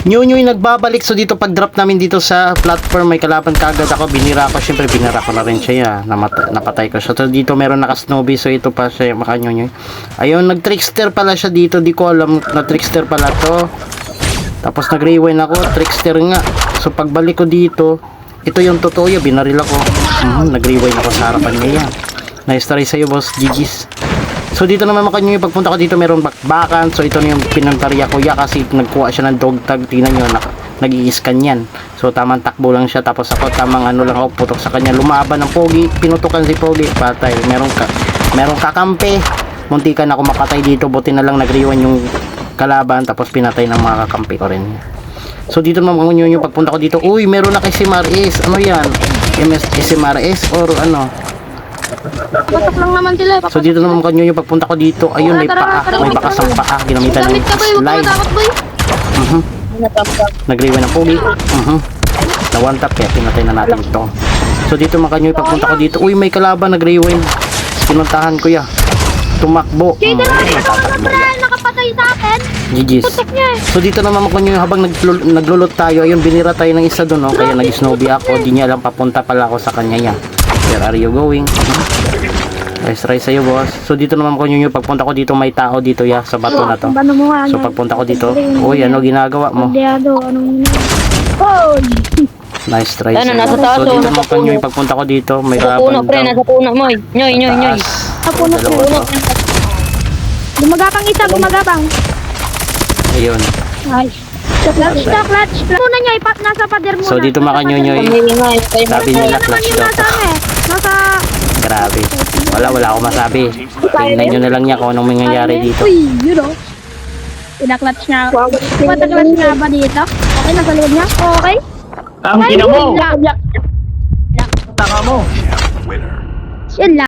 Yun yung nagbabalik. So dito pag drop namin dito sa platform, may kalaban kagad ako. Binira ko, syempre binira ko na rin siya. Napatay ko siya. So dito meron naka-snowbee. So ito pa siya, makanyo. Ayun, nag-trickster pala siya dito. Di ko alam na trickster pala to. Tapos nag-rewind ako, trickster nga. So pagbalik ko dito, ito yung totoo yun, binaril ako. Nag-rewind ako sa harapan niya yan. Nice try sa'yo, boss. GG's. So dito naman makanyo, pagpunta ko dito meron bakbakan. So ito na yung pinantarya ko ya kasi nagkuha siya ng dog tag. Tingnan nyo, nag-i-scan yan. So tamang takbo lang siya. Tapos ako tamang ano lang ako, putok sa kanya. Lumaban ng pogi, pinutukan si pogi. Patay, merong kakampi. Muntikan ako mapatay dito. Buti na lang nag-rewind yung kalaban. Tapos pinatay ng mga kakampi ko rin. So dito naman yung pagpunta ko dito. Uy, meron na kay SMRS. Ano yan? SMRS or ano? Patak lang naman sila. So dito naman kanyo yung pagpunta ko dito. Ayun, may paa. May bakas ng paa. Ginamitan ng slide. Nag-rewind ng pogi. Na one tap kaya pinatay na natin ito. So dito naman kanyo yung pagpunta ko dito. Uy, may kalaban. Nag-rewind. Pinuntahan ko ya. Tumakbo. Nakapatay sa akin. GG's. So dito naman kanyo habang naglulot tayo. Ayun, binira tayo ng isa doon. Kaya nag-snowbee ako. Di niya alam papunta pala ako sa kanya yan. Where are you going? Nice try sa'yo, boss. So dito naman ko yung pagpunta ko dito, may tao dito ya sa bato na to. So pagpunta ko dito, uy, ano ginagawa mo? Nice try sa'yo. So dito naman ko yung pagpunta ko dito, may laban daw. Nasa puno mo. Nyoy. Sa puno. Gumagapang isa, gumagapang. Ayun. Ay. Clutch. Muna niya, nasa pader muna. So dito makanyonyoy. Sabi nila clutch daw. Nasa... Grabe. Wala akong masabi. Tingnan nyo na lang niya kung anong mangyayari dito. Uy, yun o. Pinaklatch niya. Pinaklatch niya ba dito? Okay, nasa likod niya? Okay. Ang gina mo! Black. Tanga mo! Yun lang.